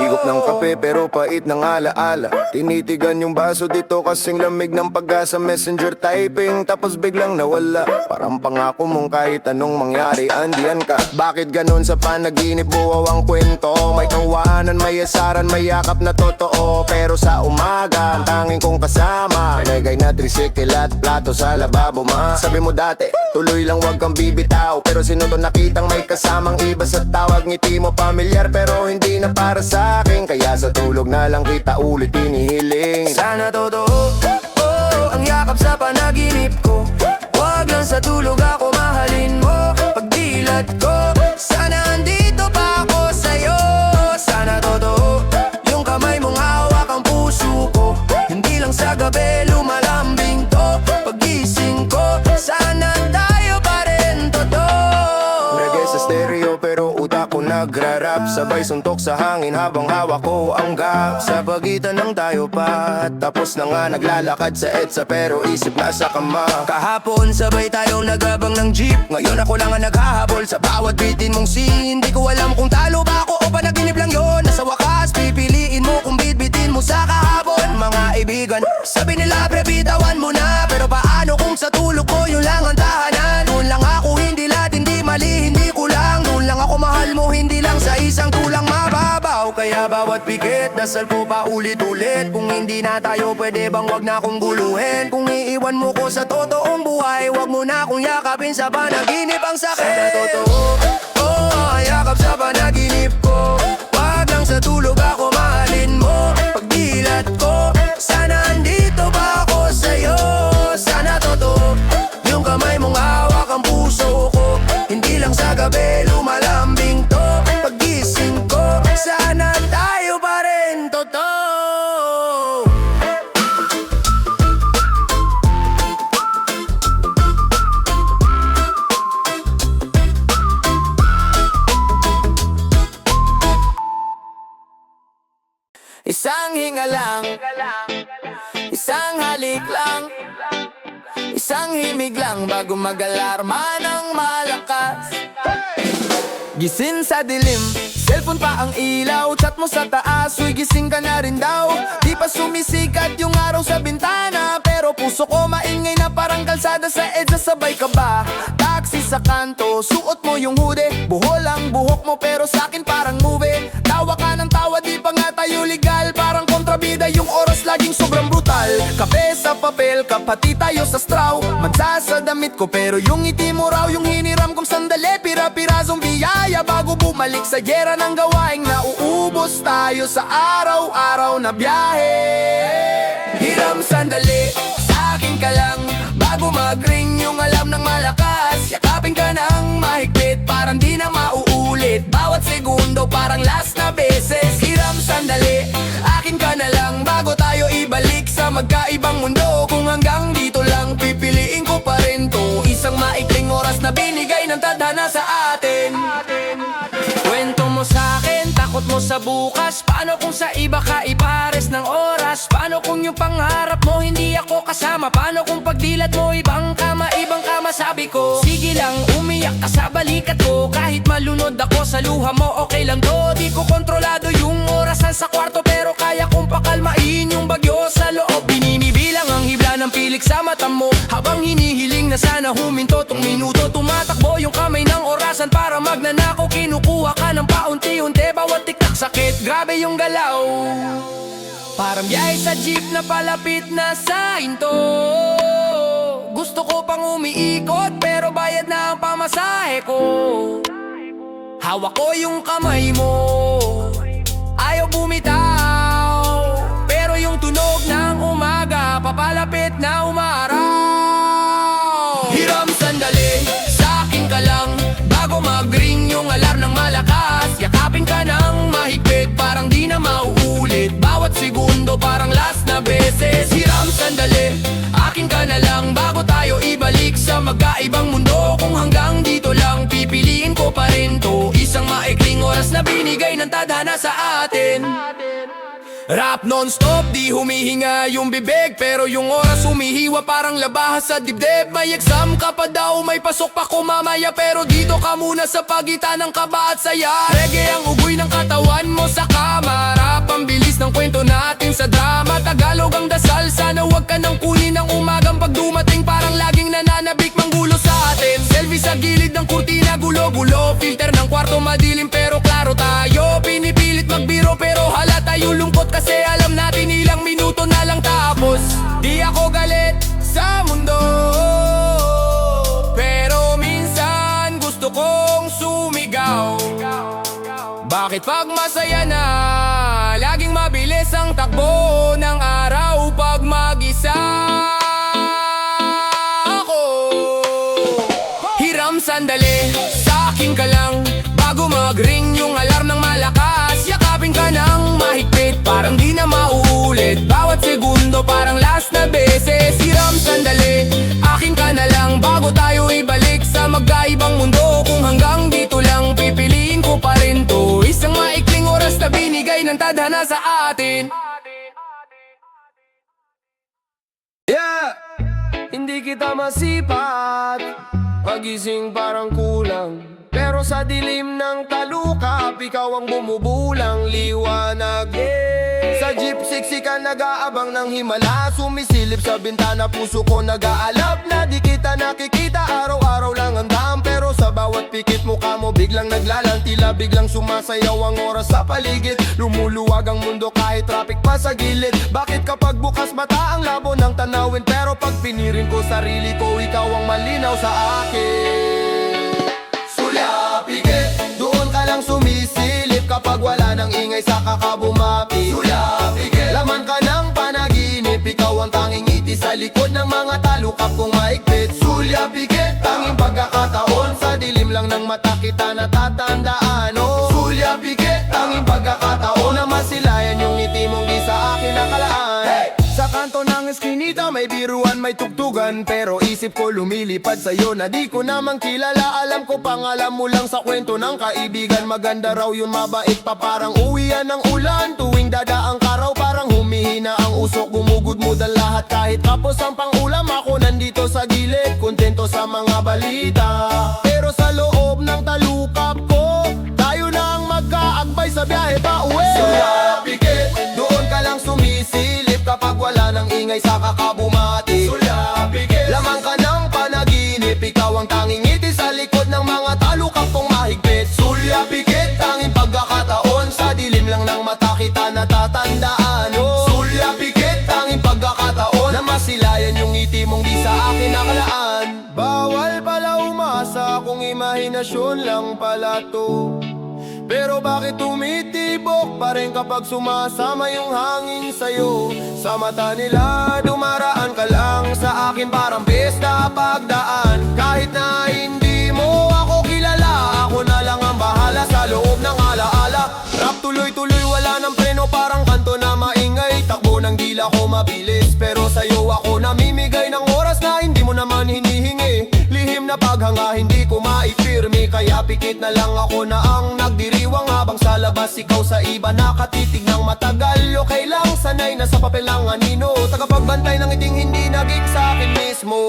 Higop ng kape pero pait ng alaala. Tinitigan yung baso dito kasing lamig ng pag-asa. Messenger typing tapos biglang nawala. Parang pangako mong kahit anong mangyari andiyan ka. Bakit ganun sa panaginip buwaw ang kwento? May tawanan, may asaran, may yakap na totoo. Pero sa umaga, ang tanging kong kasama Pinagay na tricycle at plato sa lababo ma. Sabi mo dati, tuloy lang wag kang bibitaw. Pero sino to nakitang may kasamang iba sa tawag. Ngiti mo pamilyar pero hindi na para sa akin. Kaya sa tulog na lang kita ulit hinihiling. Sana totoo, oh, ang yakap sa panaginip ko. Wag lang sa tulog ako mahalin mo. Pagdilat ko, sana andito pa ako sa'yo. Sana totoo, yung kamay mong hawak ang puso ko. Hindi lang sa gabi lumalambing to. Pagising ko, sana tayo pa rin totoo. Reggae sa stereo pero utak ko nagrarap. Sabay suntok sa hangin habang hawak ko ang gap. Sa pagitan ng tayo pa, tapos na nga naglalakad sa EDSA pero isip nasa kama. Kahapon sabay tayong nagabang ng jeep. Ngayon ako lang ang naghahabol sa bawat bitin mong scene. Hindi ko alam kung talo ba ako o panaginip lang yon. Nasa wakas pipiliin mo kung bitbitin mo sa kahapon. Mga ibigan, sabi nila pre bitawan mo na. Pero paano kung sa tulog ko yun lang ang tahanan? Doon lang ako hindi lahat, hindi mali, hindi kulang. Doon lang ako mahal mo, hindi lang sa isang tulang mababaw. Kaya bawat pikit, dasal ko pa ulit-ulit. Kung hindi na tayo pwede bang wag na akong guluhin. Kung iiwan mo ko sa totoong buhay, wag mo na akong yakapin sa panaginip ang sakit. Sana totoo, oh, yakap sa panaginip ko. Wag lang sa tulog ako mahalin mo. Pagdilat ko, sana andito pa ako sa'yo. Sana totoo, yung kamay mong hawak ang puso ko. Hindi lang sa gabi lumalambing to. Pagising ko, sana tayo pa rin totoo. Isang hinga lang, isang halik lang, isang himig lang bago mag-alarma ng malakas. Gising sa dilim, cellphone pa ang ilaw. Chat mo sa taas, uy gising ka na rin daw. Di pa sumisikat yung araw sa bintana, pero puso ko maingay na parang kalsada sa EDSA. Sabay ka ba? Taxi sa kanto, suot mo yung hoodie. Buhol ang buhok mo pero sa'kin parang movie. Tawa ka ng tawa, di pa nga tayo legal. Parang kontrabida yung oras laging sobrang brutal. Kape sa papel, kapati tayo sa straw. Mansa sa damit ko pero yung ngiti mo raw yung hiniram kong sandali. Pira-pirazong biyaya bago bumalik sa gera ng gawaing nauubos tayo sa araw-araw na biyahe. Hiram sandali, sa akin ka lang bago mag-ring yung alam ng malakas. Yakapin ka ng mahigpit, parang di na mauulit. Bawat segundo parang last na beses. Hiram sandali, akin ka na lang bago tayo ibalik sa magkaibang mundo. Kung hanggang dito lang, pipiliin ko pa rin to. Isang maikling oras na binigay ng tadhana sa atin. Kwento mo sa akin, takot mo sa bukas. Paano kung sa iba ka ipares ng oras? Paano kung yung pangarap mo hindi ako kasama? Paano kung pagdilat mo ibang kama, sabi ko? Sige lang, umiyak ka sa balikat ko. Kahit malunod ako sa luha mo, okay lang to. Di ko kontrolado yung orasan sa kwarto, pero kaya kong pakalmain yung bagyo sa loob. Bininibilang ang hibla ng pilik sa mata mo, habang hinihiling na sana huminto tong minuto. Tumatakbo yung kamay ng orasan para magnanakaw. Kinukuha ka ng paunti-unti, bawat tiktak sakit. Grabe yung galaw, parang biyahe sa jeep na palapit na sa hinto. Gusto ko pang umiikot pero bayad na ang pamasahe ko. Hawak ko yung kamay mo, ayaw bumitaw. Pero yung tunog ng umaga, papalapit na umaraw. Hiram sandali, sa akin ka lang bago mag-ring yung alarm ng malakas. Yakapin ka ng mahigpit, parang di na mauulit. Bawat segundo parang last na beses. Hiram sandali, akin ka na lang bago tayo ibalik sa magkaibang mundo. Kung hanggang dito lang, pipiliin ko pa rin to. Isang maikling oras na binigay ng tadhana sa atin. Rap non-stop, di humihinga yung bibig, pero yung oras humihiwa parang labahas sa dibdib. May exam ka pa daw, may pasok pa ko mamaya, pero dito ka muna sa pagitan ng kaba at saya. Reggae ang ugoy ng katawan mo sa kama. Rap ang bilis mundo gulo, filter ng kwarto madilim pero klaro tayo. Pinipilit magbiro pero halata yung lungkot, kasi alam natin ilang minuto na lang tapos. Di ako galit sa mundo, pero minsan gusto kong sumigaw. Bakit pag masaya na, laging mabilis ang takbo ng araw pag mag-isa ako? Hiram sandali, sa akin ka lang, bago mag-ring yung alarm ng malakas. Yakapin ka ng mahigpit, parang di na mauulit. Bawat segundo parang last na beses. Hiram sandali, akin ka na lang, bago tayo ibalik sa magkaibang mundo. Kung hanggang dito lang, pipiliin ko pa rin to. Isang maikling oras na binigay ng tadhana sa atin. Yeah! Hindi kita masipat, pagising parang kulang, pero sa dilim ng talukap, ikaw ang bumubulang liwanag. Sa jeep siksikan nag-aabang ng himala, sumisilip sa bintana, puso ko nag-aalab na di kita nakikita. Araw-araw lang ang dam, pero sa bawat pikit mukha mo biglang naglalang. Tila biglang sumasayaw ang oras sa paligid, lumuluwag ang mundo kahit traffic pa sa gilid. Bakit kapag bukas mata ang labo ng tanawin, pero pag pinirin ko sarili ko, ikaw ang malinaw sa akin. Sulapigit, doon ka lang sumisilip kapag wala nang ingay sa kakabumati. Sulapigit, laman ka ng panaginip, ikaw ang tanging ngiti sa likod ng mga talukap kong maigpit. Sulapigit, tanging pagkakataon, sa dilim lang ng mata kita natatandaan. Oh, sulapigit, tanging pagkakataon na masilayan yung ngiti mong di sa akin nakalaan. Hey! Sa kanto ng eskinita may biruan, may tugtugan, pero isip ko lumilipad sa'yo na di ko namang kilala. Alam ko pangalan mo lang sa kwento ng kaibigan. Maganda raw yun, mabait pa, parang uwian ng ulan. Tuwing dadaang karaw parang humihina ang usok, gumugod mo dal lahat kahit tapos ang pangulam. Ako nandito sa gilid, kontento sa mga balita, pero sa loob ng talukap ko, tayo na ang magkaakbay sa biyahe pa uwi. Sulapigit, doon ka lang sumisilip kapag wala nang ingay sa kakabumati. Sulapigit, lamang ka ng panaginip, ikaw ang tanging ngiti sa likod ng mga talukap kong mahigpit. Sulapigit, tanging pagkakataon, sa dilim lang ng mata kita natatandaan. Oh, sulapigit, tanging pagkakataon na masilayan yung ngiti mong di sa akin nakalaan. Bawal pala umasa kung imahinasyon lang pala to, pero bakit tumitibok pa rin kapag sumasama yung hangin sa'yo? Sa mata nila dumaraan ka lang, sa akin parang pesta pagdaan. Kahit na hindi mo ako kilala, ako na lang ang bahala sa loob ng alaala. Rap tuloy-tuloy, wala ng preno, parang kanto na maingay. Takbo ng dila ko mabilis, pero sa'yo ako namimigay ng oras na hindi mo naman hinihingi. Lihim na paghanga, hindi ko maipirmi, kaya pikit na lang ako na ang nagdiriwang. Habang sa labas, ikaw sa iba nakatitig ng matagal. Okay lang, sanay na sa papel lang anino, tagapagbantay ng iting hindi naging sa akin mismo.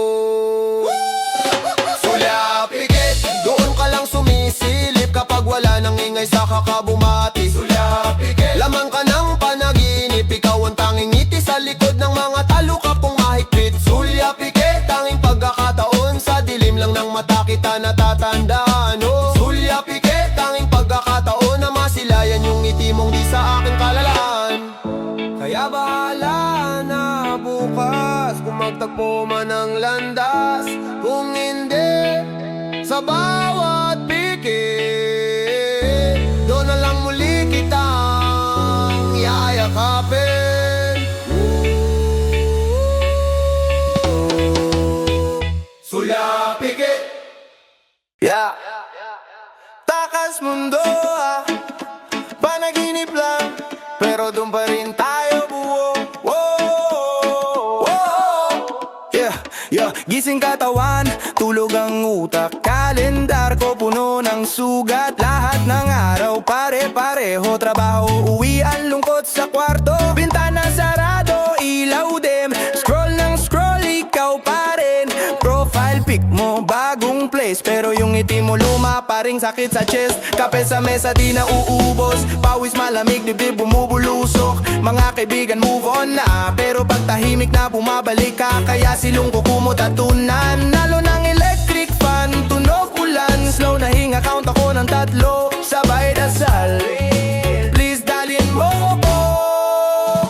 Sulapigit, doon ka lang sumisilip kapag wala nang ingay sa kakabumati. Sulapigit, lamang ka ng panaginip, ikaw ang tanging ngiti sa likod ng mga talukap kong mahigpit. Sulapigit, tanging pagkakataon, sa dilim lang ng mata kita natatandaan. Oh, sulapigit, tanging pagkakataon na masilayan yung ngiti mong di sa akin kalalaan. Kaya bahala na bukas kung magtagpo man ang landas, kung hindi sa bawat pikit, doon na lang muli kitang yayakapin. Sulapigit, yeah. Takas mundo, panaginip lang, pero doon pa rin tayo buo. Gising katawan, tulog ang utak, kalendar ko puno ng sugat. Lahat ng araw pare-pareho, trabaho, uwi ang lungkot sa kwarto. Bintana sarado, ilaw dim, scroll ng scroll, ikaw pa rin. Profile pic mo, bagong place, pero yung ngiti mo luma pa ring sakit sa chest. Kape sa mesa di na uubos, pawis malamig, dibdib bumubulusok. Mga kaibigan move on na, pero pag tahimik na bumabalik ka. Kaya silong kukumot at tunan, nalo ng electric fan, tunog ulan, slow na hinga ka ng tatlo, sabay dasal. Please dalhin mo ko.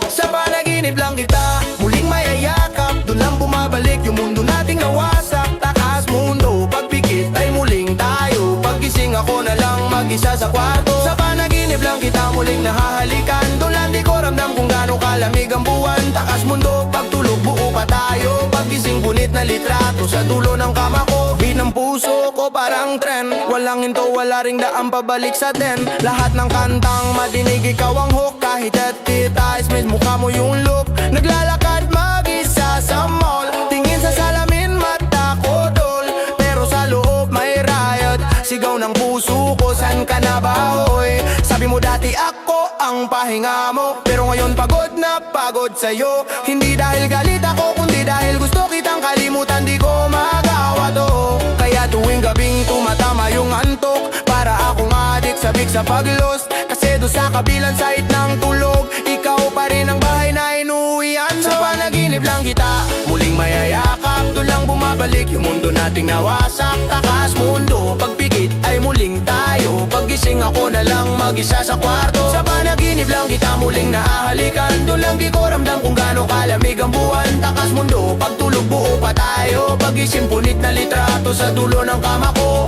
Sa panaginip lang kita muling mayayakap, doon lang bumabalik yung mundo nating nawasak. Takas mundo, pagpikit ay muling tayo. Paggising ako na lang mag-isa sa kwarto. Sa panaginip lang kita muling nahahalikan, doon lang di ko ramdam kung gaano kalamig ang buwan. Takas mundo, pagtulog buo pa tayo. Paggising punit na litrato sa dulo ng kama ko. Beat ng puso ko parang tren, walang hinto, wala ring daan pabalik sa den. Lahat ng kantang madinig ikaw ang hook. Kahit at titais, may mukha mo yung look. Naglalakad mag-isa sa mall, tingin sa salamin mata ko dol. Pero sa loob may riot, sigaw ng puso ko, san ka na ba hoy? Sabi mo dati ako ang pahinga mo, pero ngayon pagod na pagod sa'yo. Hindi dahil galit ako, kundi dahil gusto kitang kalimutan. Di ko magawa to, kaya tuwing gabing tumatama yung antok. Para akong adik sabik sa pag-lost, kasi doon sa kabilang side ng tulog, ikaw pa rin ang bahay na inuwian. Sa panaginip lang kita muling mayayakap, doon lang bumabalik yung mundo nating nawasak. Takas mundo, pagpikit ay muling tayo. Paggising ako na lang mag-isa sa kwarto. Sa panaginip lang kita muling naahalikan, doon lang di ko ramdam kung gaano kalamig ang buwan. Takas mundo, pagtulog buo pa tayo. Paggising punit na litrato sa dulo ng kama ko.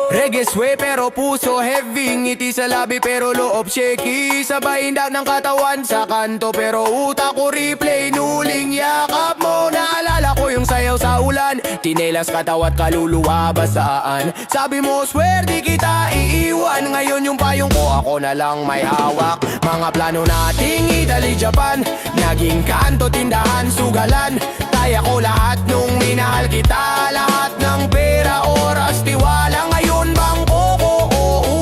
Reggae sway pero puso heavy, ngiti sa labi pero loob shaky. Sabay hindak ng katawan sa kanto pero utak ko replay. Nuling yakap mo, naalala ko yung sayaw sa ulan. Tinelas katawat kaluluwa basaan. Sabi mo swear di kita iiwan, ngayon yung payong ko ako na lang may hawak. Mga plano nating Italy, Japan, naging kanto, tindahan, sugalan. Kaya ko lahat nung minahal kita, lahat ng pera, oras, tiwala. Ngayon bangko ko,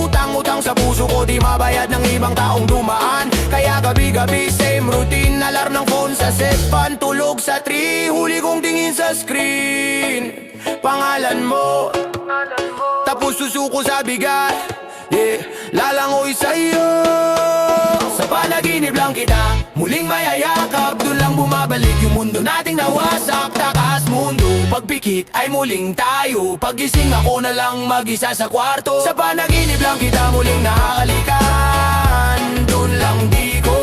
utang-utang sa puso ko, di mabayad ng ibang taong dumaan. Kaya gabi-gabi same routine, alarm ng phone sa set pan, tulog sa tree. Huli kong tingin sa screen, pangalan mo, tapos susuko sa bigat, yeah, lalangoy sa'yo. Sa panaginip lang kita muling mayayakap, doon lang bumabalik yung mundo nating nawasak. Takas mundo, pagpikit ay muling tayo. Paggising ako na lang mag-isa sa kwarto. Sa panaginip lang kita muling nahalikan, doon lang di ko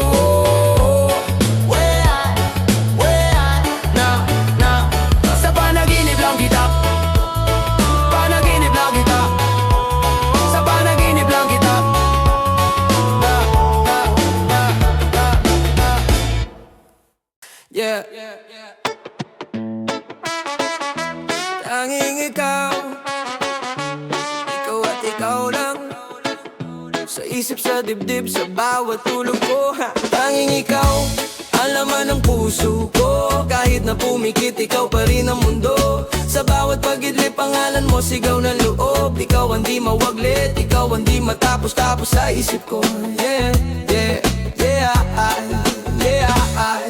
sa panaginip lang kita. Panaginip lang kita. Sa panaginip lang kita. Yeah, tanging ikaw, ikaw at ikaw lang. Sa isip, sa dibdib, sa bawat tulog ko, ha. Tanging ikaw, ang laman ng puso ko. Kahit na pumikit, ikaw pa rin ang mundo. Sa bawat pag-idlip, pangalan mo sigaw ng loob. Ikaw ang di mawaglit, ikaw ang di matapos-tapos sa isip ko. Yeah, yeah, yeah, yeah.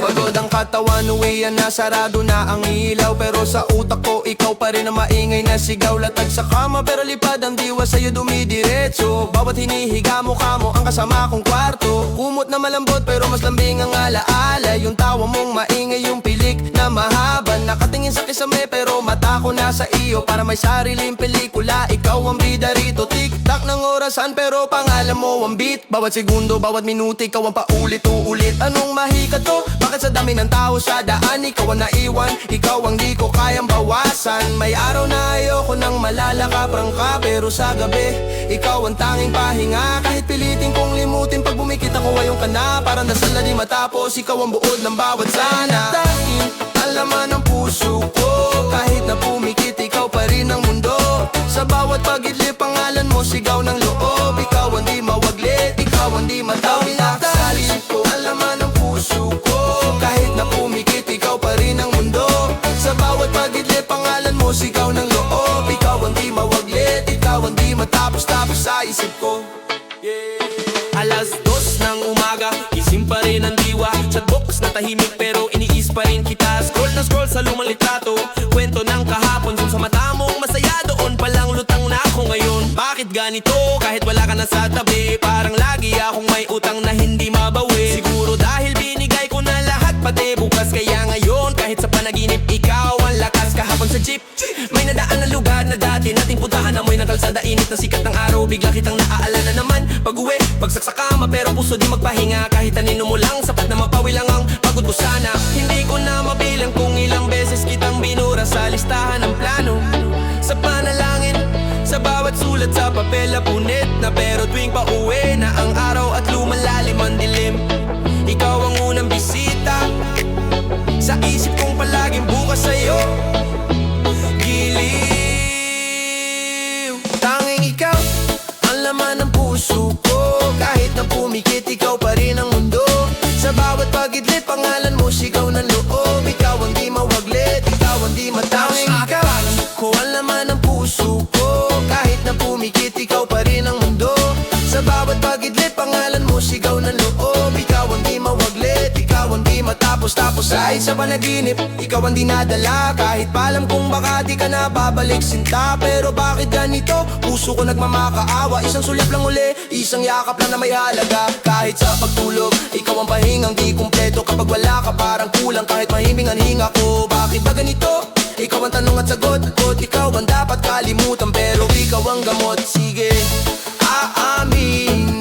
Pagod ang katawan, uwian na, sarado na ang ilaw. Pero sa utak ko, ikaw pa rin ang maingay na sigaw. Latag sa kama, pero lipad ang diwa sa'yo dumidiretso. Bawat hinihiga mo kamo, ang kasama kong kwarto. Kumot na malambot, pero mas lambing ang alaala. Yung tawa mong maingay, yung pilik na mahaba. Nakatingin sa kisame, pero mata ko nasa iyo. Para may sariling pelikula, ikaw ang bida rito. Tik-tak ng orasan, pero pangalan mo ang beat. Bawat segundo, bawat minuto, ikaw ang paulit-uulit. Anong mahika to? Bakit sa dami ng tao sa daan, ikaw ang naiwan? Ikaw ang di ko kayang bawasan. May araw na ayoko nang malalakaprang ka, pero sa gabi, ikaw ang tanging pahinga. Kahit pilitin kong limutin, pag bumikit ako ayong ka na. Parang dasal na di matapos, ikaw ang buod ng bawat sana. Dahil ang laman ng puso ko, kahit na pumikit, ikaw pa rin ang mundo. Sa bawat pag-idlip, pangalan mo sigaw ng loob. Ikaw ang di mawaglit, ikaw ang di matawid. Sa isip ko, ang laman ng puso ko, kahit na pumikit, ikaw pa rin ang mundo. Sa bawat pag-idlip, pangalan mo sigaw ng loob. Ikaw ang di mawaglit, ikaw ang di matapos-tapos sa isip ko. Alas 2 ng umaga, gising pa rin ang diwa. Chatbox na tahimik pero iniis pa rin kita. Scroll na scroll sa lumang litrato, kwento ng kahapon. Kung sa mata mong masaya, doon palang lutang na ako ngayon. Bakit ganito? Kahit wala ka na sa tabi, parang lagi akong may utang na hindi mabawi. Siguro dahil binigay ko na lahat, pati bukas. Kaya ngayon, kahit sa panaginip, ikaw ang lakas. Kahapon sa jeep, may nadaan na lugar na dati nating puntahan. Amoy ng kalsada, init ng sikat ng araw, bigla kitang naaalala naman. Pag-uwi, bagsak sa kama, pero puso di magpahinga. Kahit anino mo lang, sapat na mapawi lang ang pagod mo sana. Hindi ko na mabilang kung ilang beses kitang binura sa listahan ng plano. Sa panalangin, sa bawat sulat sa papel na punit na. Pero tuwing pauwi na ang araw at lumalalim ang dilim, ikaw ang unang bisita sa isip kong palaging bukas sa'yo. Giliw, tanging ikaw ang laman ng puso ko. Kahit na pumikit, ikaw pa rin ang mundo. Sa bawat pagidlit, pangalan mo sigaw ng loob. Ikaw ang di mawaglit, ikaw ang di matanging ikaw ko ang laman ng puso ko. Kahit na pumikit, ikaw pa rin ang mundo. Sa bawat pagidlit, pangalan mo sigaw ng loob. Ikaw ang di mawaglit, ikaw ang di matapos-tapos. Kahit sa panaginip, ikaw ang dinadala. Kahit pa alam kung baka di ka na babalik sinta. Pero bakit ganito? Puso ko nagmamakaawa. Isang sulyap lang uli, isang yakap lang na may halaga. Kahit sa pagtulog, ikaw ang pahingang di kumpleto. Kapag wala ka parang kulang, kahit mahiming ang hinga ko. Bakit ba ganito? Ikaw ang tanong at sagot, ikaw ang dapat kalimutan, pero ikaw ang gamot. Sige, aamin